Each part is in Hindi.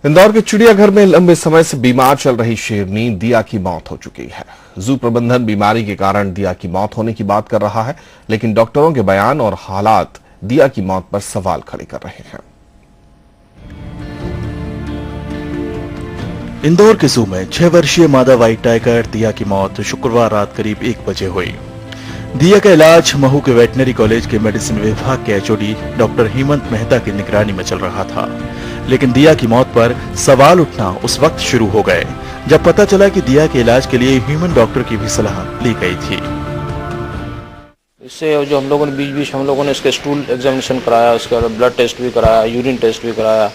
इंदौर के चिड़ियाघर में लंबे समय से बीमार चल रही शेरनी दिया की मौत हो चुकी है। जू प्रबंधन बीमारी के कारण दिया की मौत होने की बात कर रहा है, लेकिन डॉक्टरों के बयान और हालात दिया की मौत पर सवाल खड़े कर रहे हैं। इंदौर के जू में 6 वर्षीय मादा व्हाइट टाइगर दिया की मौत शुक्रवार रात करीब 1 बजे हुई। दिया का इलाज महू के वेटनरी कॉलेज के मेडिसिन विभाग के एचओडी डॉक्टर हेमंत मेहता की निगरानी में चल रहा था, लेकिन दिया की मौत पर सवाल उठना उस वक्त शुरू हो गए जब पता चला कि दिया के इलाज के लिए ह्यूमन डॉक्टर की भी सलाह ली गई थी। इससे जो हम लोगों ने बीच हम लोगों ने इसका स्टूल एग्जामिनेशन कराया, उसके बाद ब्लड टेस्ट भी कराया, यूरिन टेस्ट भी कराया,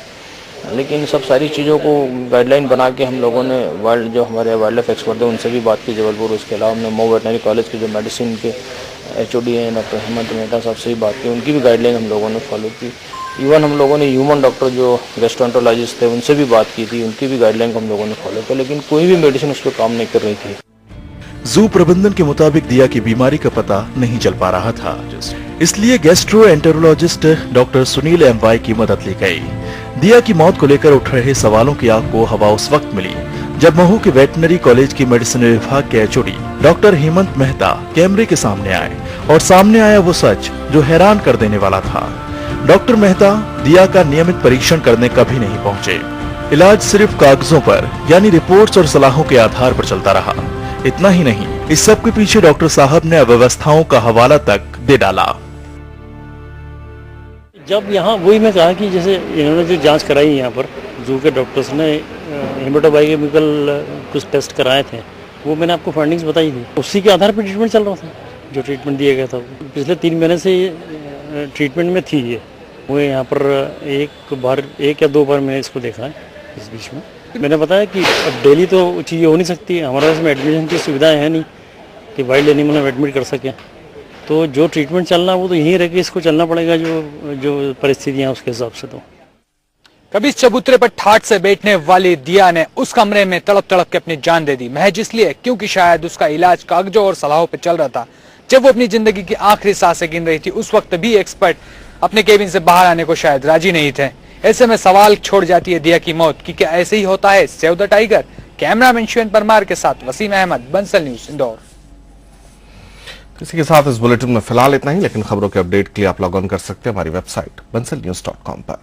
लेकिन सब सारी चीज़ों को गाइडलाइन बना के हम लोगों ने जो हमारे वाइल्ड लाइफ एक्सपर्ट हैं उनसे भी बात की जबलपुर। उसके अलावा हमने मऊ वेटनरी कॉलेज के जो मेडिसिन के एचओडी हैं डॉक्टर हेमंत मेहता साहब से भी बात की, उनकी भी गाइडलाइन हम लोगों ने फॉलो की। इवन हम लोगों ने ह्यूमन डॉक्टर जो गैस्ट्रोएंटरोलॉजिस्ट थे उनसे भी बात की थी, उनकी भी गाइडलाइन को हम लोगों ने फॉलो किया, लेकिन कोई भी मेडिसिन उस पर काम नहीं कर रही थी। जू प्रबंधन के मुताबिक दिया की बीमारी का पता नहीं चल पा रहा था, इसलिए गैस्ट्रोएंटरोलॉजिस्ट डॉक्टर सुनील एमवाई की मदद ली गई। दिया की मौत को लेकर उठ रहे सवालों की आग को हवा उस वक्त मिली जब महू के वेटनरी कॉलेज की मेडिसिन विभाग के एचओडी डॉक्टर हेमंत मेहता कैमरे के सामने आए और सामने आया वो सच जो हैरान कर देने वाला था। डॉक्टर मेहता दिया का नियमित परीक्षण करने कभी नहीं पहुंचे। इलाज सिर्फ कागजों पर यानी रिपोर्ट्स और सलाहों के आधार पर चलता रहा। इतना ही नहीं, इस सब के पीछे डॉक्टर साहब ने अव्यवस्थाओं का हवाला तक दे डाला। जब यहाँ वही मैं कहा कि जैसे इन्होंने जो जांच कराई यहाँ पर जू के डॉक्टर्स ने हेमेटोबायोकेमिकल कुछ टेस्ट कराए थे, वो मैंने आपको फाइंडिंग्स बताई थी, उसी के आधार पर ट्रीटमेंट चल रहा था। जो ट्रीटमेंट दिया गया था पिछले 3 महीने से ट्रीटमेंट में थी ये। वो यहाँ पर एक या 2 बार मैंने इसको देखा है। इस बीच में मैंने बताया कि अब डेली तो चीज़ें हो नहीं सकती, हमारे इसमें एडमिशन की सुविधाएं है नहीं कि वाइल्ड एनिमल हम एडमिट कर सकें, तो जो ट्रीटमेंट चलना वो तो यहीं रह के इसको चलना पड़ेगा जो परिस्थितियाँ उसके हिसाब से। तो कभी इस चबूतरे पर ठाठ से बैठने वाली दिया ने उस कमरे में तड़प तड़प के अपनी जान दे दी, महज इसलिए क्योंकि शायद उसका इलाज कागजों और सलाहों पर चल रहा था। जब वो अपनी जिंदगी की आखिरी सांसें गिन रही थी, उस वक्त भी एक्सपर्ट अपने केबिन से बाहर आने को शायद राजी नहीं थे। ऐसे में सवाल छोड़ जाती है दिया की मौत कि क्या ऐसे ही होता है? Save the tiger. Cameraman Shiven Parmar के साथ वसीम अहमद, बंसल न्यूज, इंदौर। इसी के साथ इस बुलेटिन में फिलहाल इतना ही, लेकिन खबरों के अपडेट के लिए आप लॉग ऑन कर सकते हैं हमारी वेबसाइट bansalnews.com पर।